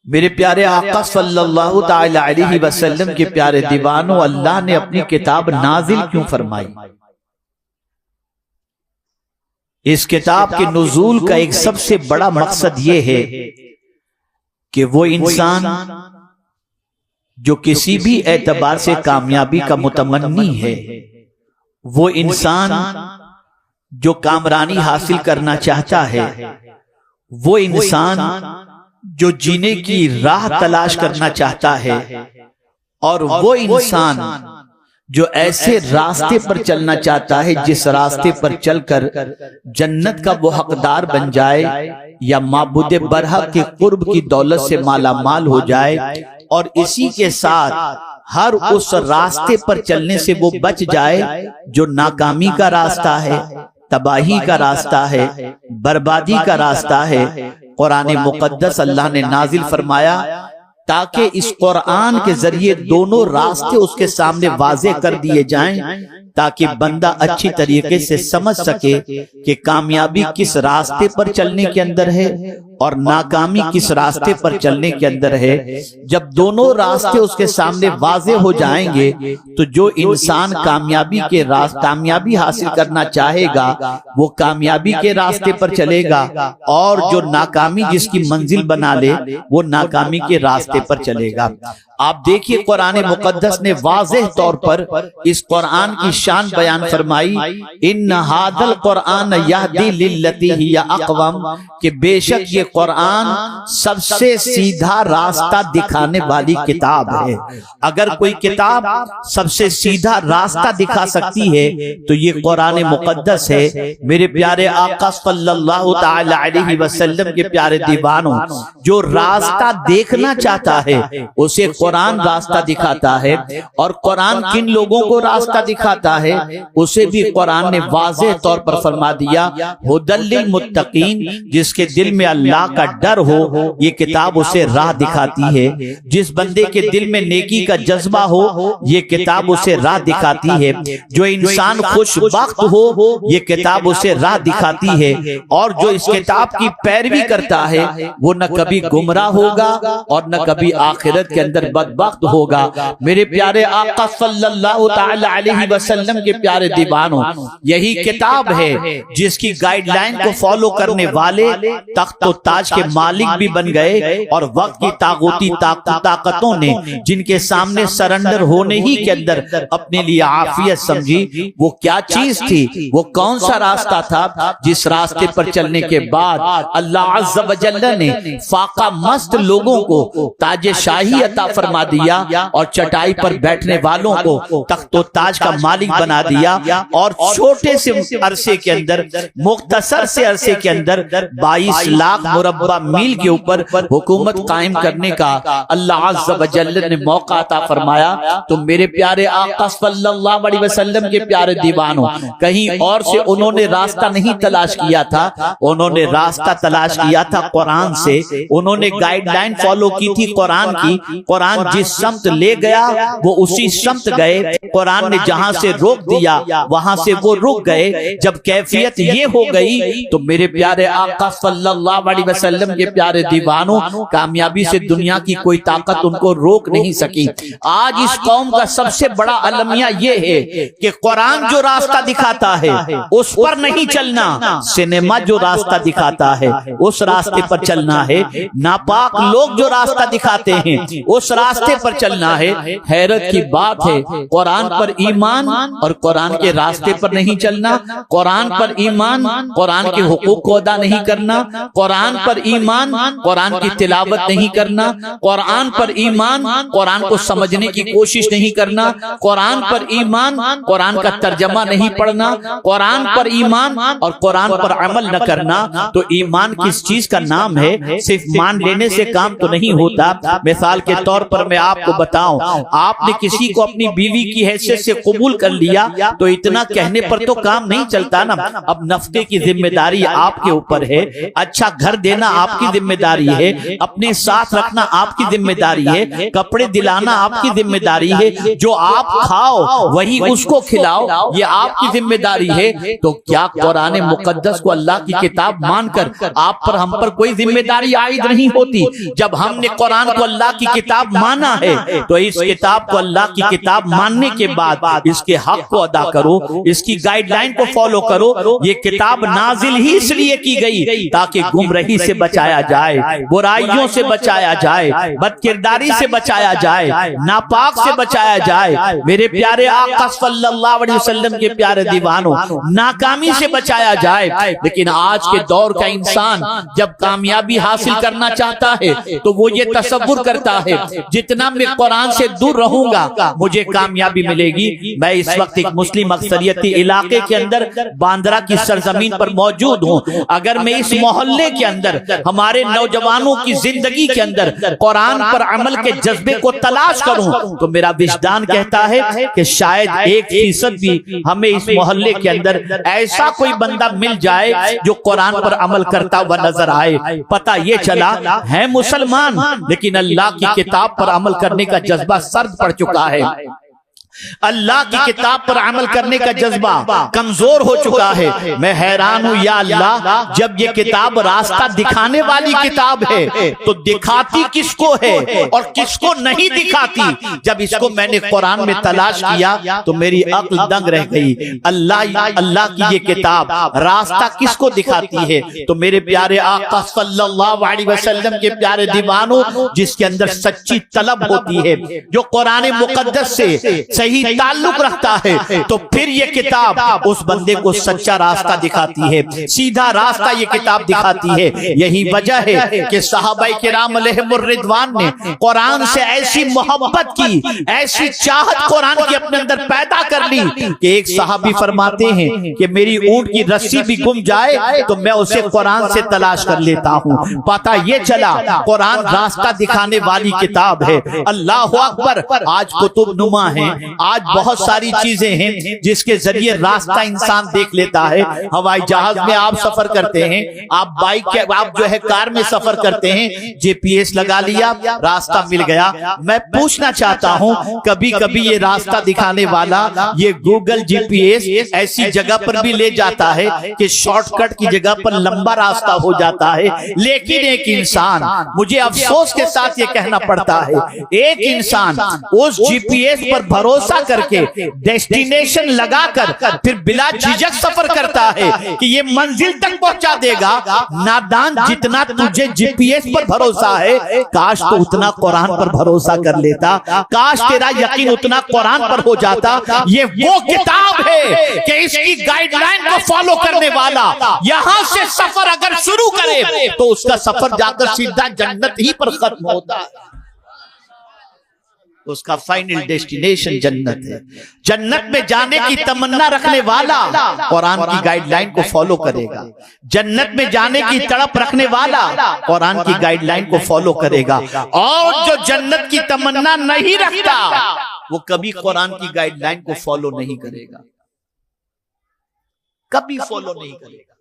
میرے پیارے آقا صلی اللہ تعالی علیہ وسلم کے پیارے دیوانوں، اللہ نے اپنی کتاب نازل کیوں فرمائی؟ اس کتاب کے نزول کا ایک سب سے بڑا مقصد یہ ہے کہ وہ انسان جو کسی بھی اعتبار سے کامیابی کا متمنی ہے، وہ انسان جو کامرانی حاصل کرنا چاہتا ہے، وہ انسان جو جینے کی راہ تلاش کرنا چاہتا ہے، اور وہ انسان جو ایسے راستے پر چلنا چاہتا ہے جس راستے پر چل کر جنت کا وہ حقدار بن جائے یا معبود برحق کے قرب کی دولت سے مالا مال ہو جائے، اور اسی کے ساتھ ہر اس راستے پر چلنے سے وہ بچ جائے جو ناکامی کا راستہ ہے، تباہی کا راستہ ہے، بربادی کا راستہ ہے۔ قرآن مقدس اللہ نے نازل فرمایا تاکہ اس قرآن کے ذریعے دونوں راستے اس کے سامنے واضح کر دیے جائیں، تاکہ بندہ اچھی طریقے سے سمجھ سکے کہ کامیابی کس راستے پر چلنے کے اندر ہے اور ناکامی کس راستے پر چلنے کے اندر ہے۔ جب دونوں راستے اس کے سامنے واضح ہو جائیں گے تو جو انسان کامیابی حاصل کرنا چاہے گا وہ کامیابی کے راستے پر چلے گا، اور جو ناکامی جس کی منزل بنا لے وہ ناکامی کے راستے پر چلے گا۔ آپ دیکھیے قرآن مقدس نے واضح طور پر اس قرآن کی شان بیان فرمائی، ان ھذا القرآن یہدی للتی ہی اقوم، کہ بے شک یہ قرآن سب سے سیدھا راستہ دکھانے والی کتاب ہے۔ اگر کوئی کتاب سب سے سیدھا راستہ دکھا سکتی ہے تو یہ قرآن مقدس ہے۔ میرے پیارے آقا صلی اللہ تعالی علیہ وسلم کے پیارے دیوانوں، جو راستہ دیکھنا چاہتا ہے اسے قرآن راستہ دکھاتا ہے، اور قرآن کن لوگوں کو راستہ دکھاتا ہے اسے بھی قرآن نے واضح طور پر فرما دیا، ھدی للمتقین، جس کے دل میں اللہ کا ڈر ہو یہ کتاب اسے راہ دکھاتی ہے، جس بندے کے دل میں نیکی کا جذبہ ہو یہ کتاب اسے راہ دکھاتی ہے، جو انسان خوش بخت ہو یہ کتاب اسے راہ دکھاتی ہے، اور جو اس کتاب کی پیروی کرتا ہے وہ نہ کبھی گمراہ ہوگا اور نہ کبھی آخرت کے اندر بدبخت ہوگا۔ میرے پیارے آقا صلی اللہ تعالی علیہ وسلم کے پیارے دیوانوں، یہی کتاب ہے جس کی گائیڈ لائن کو فالو کرنے والے تخت و تاج کے مالک بھی بن گئے، اور وقت کی طاغوتی طاقتوں نے جن کے سامنے سرنڈر ہونے ہی کے اندر اپنے لیے عافیت سمجھی۔ وہ کیا چیز تھی؟ وہ کون سا راستہ تھا جس راستے پر چلنے کے بعد اللہ عز و جل نے فاقہ مست لوگوں کو تاج شاہی عطا فرما دیا، اور چٹائی پر بیٹھنے والوں کو تخت و تاج کا مالک بنا دیا، اور چھوٹے سے عرصے کے اندر، مختصر سے عرصے کے اندر 22 لاکھ مربع میل کے اوپر حکومت قائم کرنے کا اللہ عز و جل نے موقع عطا فرمایا۔ تو میرے پیارے آقا صلی اللہ علیہ وسلم کے پیارے دیوانوں، کہیں اور سے انہوں نے راستہ نہیں تلاش کیا تھا، انہوں نے راستہ تلاش کیا تھا قرآن سے، انہوں نے گائیڈ لائن فالو کی تھی قرآن کی۔ قرآن جس سمت لے گیا وہ اسی سمت گئے، قرآن نے جہاں سے روک دیا وہاں سے وہ رک گئے۔ جب کیفیت یہ ہو گئی تو میرے پیارے آقا صلی اللہ علیہ وسلم کے پیارے دیوانوں، کامیابی سے دنیا کی کوئی طاقت ان کو روک نہیں سکی۔ آج اس قوم کا سب سے بڑا المیہ یہ ہے کہ قرآن جو راستہ دکھاتا ہے اس پر نہیں چلنا، سینما جو راستہ دکھاتا ہے اس راستے پر چلنا ہے، ناپاک لوگ جو راستہ دکھاتے ہیں اس راستے پر چلنا ہے۔ حیرت کی بات ہے، قرآن پر ایمان اور قرآن کے راستے پر نہیں چلنا، قرآن پر ایمان قرآن کے حقوق کو ادا نہیں کرنا، قرآن پر ایمان قرآن کی تلاوت نہیں کرنا، قرآن پر ایمان قرآن کو سمجھنے کی کوشش نہیں کرنا، قرآن پر ایمان قرآن کا ترجمہ نہیں پڑھنا، قرآن پر ایمان اور قرآن پر عمل نہ کرنا۔ تو ایمان کس چیز کا نام ہے؟ صرف مان لینے سے کام تو نہیں ہوتا۔ مثال کے طور پر میں آپ کو بتاؤں، آپ نے کسی کو اپنی بیوی کی حیثیت سے قبول کر لیا تو اتنا کہنے پر تو کام نہیں چلتا نا، اب نفقے کی ذمہ داری آپ کے اوپر ہے، اچھا گھر دینا آپ کی ذمہ داری ہے، اپنے ساتھ رکھنا آپ کی ذمہ داری ہے، کپڑے دلانا آپ کی ذمہ داری ہے، جو آپ کھاؤ وہی اس کو کھلاؤ یہ آپ کی ذمہ داری ہے۔ تو کیا قرآن مقدس کو اللہ کی کتاب مان کر آپ پر ہم پر کوئی ذمہ داری عائد نہیں ہوتی؟ جب ہم نے قرآن کو اللہ کی کتاب مانا ہے تو اس کتاب کو اللہ کی کتاب ماننے کے بعد اس کے حق کو ادا کرو، اس کی گائیڈ لائن کو فالو کرو۔ یہ کتاب نازل ہی اس لیے کی گئی تاکہ گمراہی سے بچایا جائے، برائیوں سے بچایا جائے، بد کرداری سے بچایا جائے، ناپاک سے بچایا جائے۔ میرے پیارے آقا صلی اللہ علیہ وسلم کے پیارے دیوانوں، ناکامی سے بچایا جائے۔ لیکن آج کے دور کا انسان جب کامیابی حاصل کرنا چاہتا ہے تو وہ یہ تصور کرتا ہے جتنا میں قرآن سے دور رہوں گا مجھے کامیابی ملے گی۔ میں اس وقت ایک مسلم اکثریتی علاقے کے اندر باندرا کی سرزمین پر موجود ہوں۔ اگر میں اس محلے کے اندر ہمارے نوجوانوں کی زندگی کے اندر قرآن پر عمل کے جذبے کو تلاش کروں تو میرا وجدان کہتا ہے کہ شاید 1% بھی ہمیں اس محلے کے اندر ایسا کوئی بندہ مل جائے جو قرآن پر عمل کرتا ہوا نظر آئے۔ پتہ یہ چلا ہے مسلمان لیکن اللہ کی کتاب پر عمل کرنے کا جذبہ سرد پڑ چکا ہے، اللہ کی کتاب پر عمل کرنے کا جذبہ کمزور ہو چکا ہے۔ میں حیران ہوں یا اللہ، جب یہ کتاب راستہ دکھانے والی کتاب ہے تو دکھاتی کس کو ہے اور کس کو نہیں دکھاتی؟ جب اس کو میں نے قرآن میں تلاش کیا تو میری عقل دنگ رہ گئی۔ اللہ کی یہ کتاب راستہ کس کو دکھاتی ہے؟ تو میرے پیارے آقا صلی اللہ علیہ وسلم کے پیارے دیوانوں، جس کے اندر سچی طلب ہوتی ہے، جو قرآن مقدس سے صحیح تعلق رکھتا ہے، تو پھر یہ کتاب اس بندے کو سچا راستہ دکھاتی ہے، سیدھا راستہ یہ کتاب دکھاتی ہے۔ یہی وجہ ہے کہ صحابہ کرام علیہم الرضوان نے قرآن سے ایسی محبت کی، ایسی چاہت قرآن کی اپنے اندر پیدا کر لی کہ ایک صحابی فرماتے ہیں کہ میری اونٹ کی رسی بھی گم جائے تو میں اسے قرآن سے تلاش کر لیتا ہوں۔ پتہ یہ چلا قرآن راستہ دکھانے والی کتاب ہے۔ اللہ اکبر! آج کتب نما ہے، آج بہت ساری چیزیں ہیں جس کے ذریعے راستہ انسان دیکھ لیتا ہے۔ ہوائی جہاز میں آپ سفر کرتے ہیں، آپ بائک کے آپ جو ہے کار میں سفر کرتے ہیں، جی پی ایس لگا لیا، راستہ مل گیا۔ میں پوچھنا چاہتا ہوں کبھی کبھی یہ راستہ دکھانے والا یہ گوگل جی پی ایس ایسی جگہ پر بھی لے جاتا ہے کہ شارٹ کٹ کی جگہ پر لمبا راستہ ہو جاتا ہے، لیکن ایک انسان، مجھے افسوس کے ساتھ یہ کہنا پڑتا ہے، ایک انسان اس جی پی ایس پر بھروسہ کر کے ڈیسٹینیشن لگا کر پھر بلا جھجک سفر کرتا ہے کہ یہ منزل تک پہنچا دے گا۔ نادان، جتنا تجھے جی پی ایس پر بھروسہ ہے کاش تو اتنا قرآن پر بھروسہ کر لیتا، کاش تیرا یقین اتنا قرآن پر ہو جاتا۔ یہ وہ کتاب ہے کہ اس کی گائیڈ لائن کو فالو کرنے والا یہاں سے سفر اگر شروع کرے تو اس کا سفر جا کر سیدھا جنت ہی پر ختم ہوتا ہے، اس کا فائنل ڈیسٹینیشن جنت ہے۔ جنت میں جانے کی تمنا رکھنے والا قرآن کی گائیڈ لائن کو فالو کرے گا، جنت میں جانے کی تڑپ رکھنے والا قرآن کی گائیڈ لائن کو فالو کرے گا، اور جو جنت کی تمنا نہیں رکھتا وہ کبھی قرآن کی گائیڈ لائن کو فالو نہیں کرے گا، کبھی فالو نہیں کرے گا۔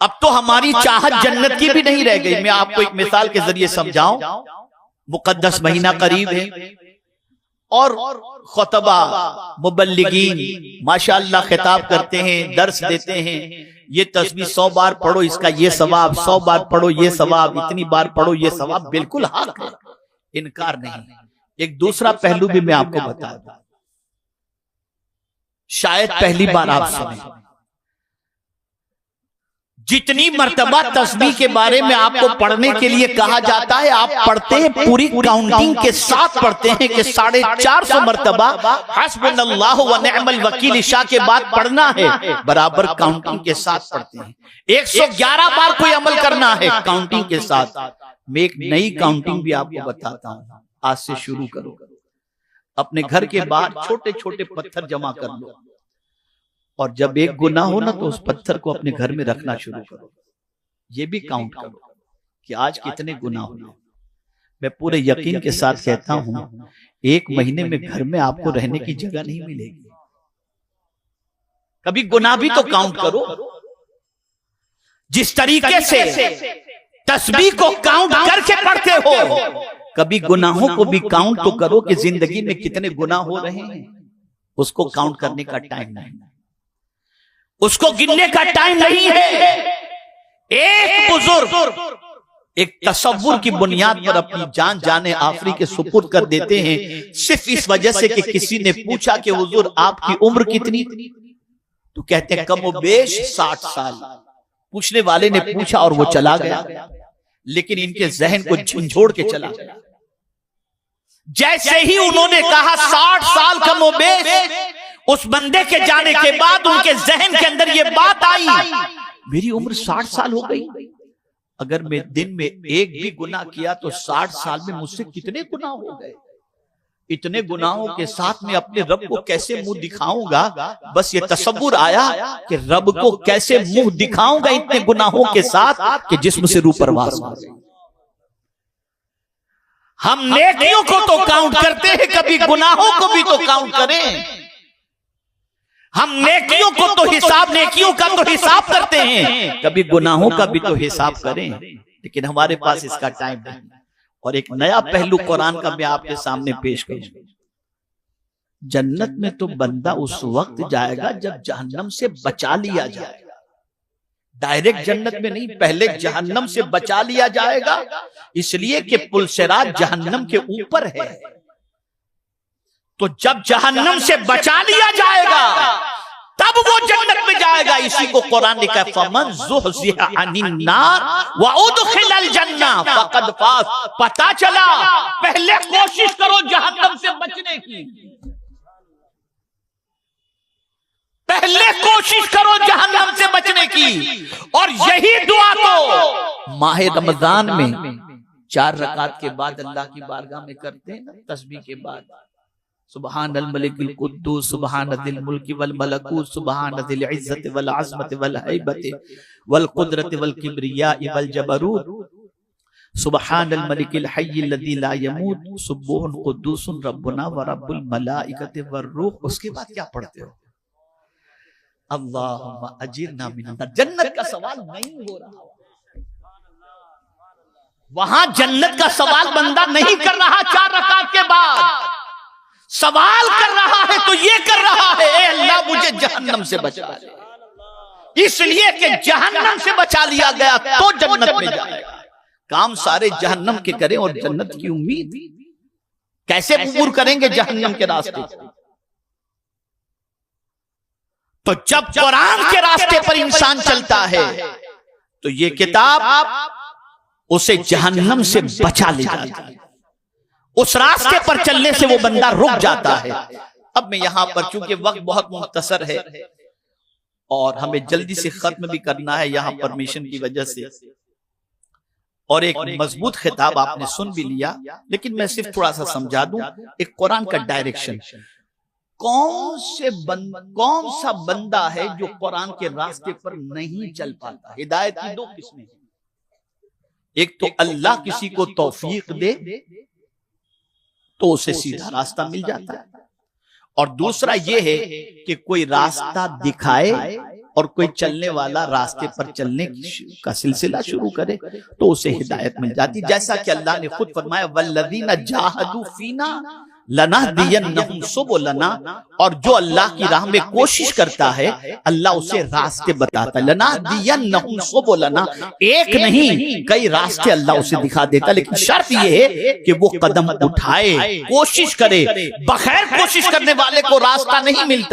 اب تو ہماری چاہت جنت کی بھی نہیں رہ گئی۔ میں آپ کو ایک مثال کے ذریعے سمجھاؤں، مقدس مہینہ قریب ہے اور خطبہ مبلغین ماشاءاللہ خطاب کرتے ہیں، درس دیتے ہیں، یہ تسبیح 100 بار پڑھو اس کا یہ ثواب، 100 بار پڑھو یہ ثواب، اتنی بار پڑھو یہ ثواب، بالکل حق ہے، انکار نہیں۔ ایک دوسرا پہلو بھی میں آپ کو بتا دوں، شاید پہلی بار آپ سنیں، جتنی مرتبہ تسبیح کے بارے میں آپ کو پڑھنے کے لیے کہا جاتا ہے آپ پڑھتے ہیں، پوری کاؤنٹنگ کے ساتھ پڑھتے ہیں کہ 450 مرتبہ حسبنا اللہ و نعم الوکیل عشاء کے بعد پڑھنا ہے، برابر کاؤنٹنگ کے ساتھ پڑھتے ہیں۔ 111 بار کوئی عمل کرنا ہے کاؤنٹنگ کے ساتھ۔ میں ایک نئی کاؤنٹنگ بھی آپ کو بتاتا ہوں، آج سے شروع کرو، اپنے گھر کے باہر چھوٹے چھوٹے پتھر جمع کر لو، اور جب ایک گناہ ہو نا تو اس پتھر کو اپنے گھر میں رکھنا شروع کرو، یہ بھی کاؤنٹ کرو کہ آج کتنے گناہ ہوئے۔ میں پورے یقین کے ساتھ کہتا ہوں 1 مہینے میں گھر میں آپ کو رہنے کی جگہ نہیں ملے گی، کبھی گناہ بھی تو کاؤنٹ کرو۔ جس طریقے سے تسبیح کو کاؤنٹ کر کے پڑھتے ہو، کبھی گناہوں کو بھی کاؤنٹ تو کرو کہ زندگی میں کتنے گناہ ہو رہے ہیں۔ اس کو کاؤنٹ کرنے کا ٹائم نہیں، اس کو گننے کا ٹائم نہیں ہے۔ ایک بزرگ ایک تصور کی بنیاد پر اپنی جان جانے آخری کے سپرد کر دیتے ہیں، صرف اس وجہ سے کہ کسی نے پوچھا کہ حضور آپ کی عمر کتنی؟ تو کہتے ہیں کم و بیش 60 سال۔ پوچھنے والے نے پوچھا اور وہ چلا گیا، لیکن ان کے ذہن کو جھنجھوڑ کے چلا گیا۔ جیسے ہی انہوں نے کہا 60 سال کم و بیش، اس بندے کے جانے کے بعد ان کے ذہن کے اندر یہ بات آئی، میری عمر 60 سال ہو گئی، اگر میں دن میں ایک بھی گناہ کیا تو 60 سال میں مجھ سے کتنے گناہ ہو گئے۔ اتنے گناہوں کے ساتھ میں اپنے رب کو کیسے منہ دکھاؤں گا؟ بس یہ تصور آیا کہ رب کو کیسے منہ دکھاؤں گا اتنے گناہوں کے ساتھ کہ جسم سے روح پرواز ہو گئی۔ ہم نیکیوں کو تو کاؤنٹ کرتے ہیں، کبھی گناہوں کو بھی تو کاؤنٹ کریں۔ ہم نیکیوں کو تو حساب، نیکیوں کا تو حساب کرتے ہیں، کبھی گناہوں کا بھی تو حساب کریں، لیکن ہمارے پاس اس کا ٹائم نہیں۔ اور ایک نیا پہلو قرآن کا میں آپ کے سامنے پیش کروں۔ جنت میں تو بندہ اس وقت جائے گا جب جہنم سے بچا لیا جائے گا، ڈائریکٹ جنت میں نہیں، پہلے جہنم سے بچا لیا جائے گا، اس لیے کہ پل صراط جہنم کے اوپر ہے۔ تو جب جہنم سے بچا لیا جائے گا تب وہ جنت میں جائے گا۔ اسی کو قرآن نے کہا فَمَنْ زُحْزِحَ عَنِ النَّارِ وَأُدْخِلَ الْجَنَّةَ فَقَدْ فَازَ۔ پتہ چلا پہلے کوشش کرو جہنم سے بچنے کی، پہلے کوشش کرو جہنم سے بچنے کی۔ اور یہی دعا تو ماہ رمضان میں 4 رکعت کے بعد اللہ کی بارگاہ میں کرتے ہیں نا، تسبیح کے بعد سبحان الملک القدوس سبحان ذی الملک والملکوت سبحان ذی العزت والعظمت والہیبت والقدرت والکبریاء والجبروت سبحان الملک الحی الذی لا یموت سبوح قدوس ربنا ورب الملائکۃ والروح۔ اس کے بعد کیا پڑھتے ہو؟ اللہم اجرنا من النار۔ جنت کا سوال نہیں ہو رہا، وہاں جنت کا سوال بندہ نہیں کر رہا 4 رکعت کے بعد، سوال کر رہا ہے تو یہ کر رہا ہے اے اللہ مجھے جہنم سے بچا لے، اس لیے کہ جہنم سے بچا لیا گیا تو جنت میں جائے گا۔ کام سارے جہنم کے کریں اور جنت کی امید کیسے عبور کریں گے جہنم کے راستے؟ تو جب قرآن کے راستے پر انسان چلتا ہے تو یہ کتاب اسے جہنم سے بچا لے جاتی ہے، اس راستے پر چلنے سے وہ بندہ رک جاتا ہے۔ اب میں یہاں پر چونکہ وقت بہت مختصر ہے اور ہمیں جلدی سے ختم بھی کرنا ہے یہاں پرمیشن کی وجہ سے، اور ایک مضبوط خطاب آپ نے سن بھی لیا، لیکن میں صرف تھوڑا سا سمجھا دوں ایک قرآن کا ڈائریکشن۔ کون سا بندہ ہے جو قرآن کے راستے پر نہیں چل پاتا؟ ہدایت کی 2 قسمیں ہیں، ایک تو اللہ کسی کو توفیق دے تو اسے سیدھا راستہ مل جاتا ہے، اور دوسرا یہ ہے کہ کوئی راستہ دکھائے اور کوئی چلنے والا راستے پر چلنے کا سلسلہ شروع کرے تو اسے ہدایت مل جاتی، جیسا کہ اللہ نے خود فرمایا وَالَّذِينَ جَاهَدُوا فِينَا لَنَهْدِيَنَّهُمْ سُبُلَنَا، اور جو اللہ کی راہ میں کوشش کرتا ہے اللہ اسے راستے بتاتا ہے۔ لَنَهْدِيَنَّهُمْ سُبُلَنَا، ایک نہیں کئی راستے اللہ اسے دکھا دیتا، لیکن شرط یہ ہے کہ وہ قدم اٹھائے، کوشش کرے۔ بغیر کوشش کرنے والے کو راستہ نہیں ملتا۔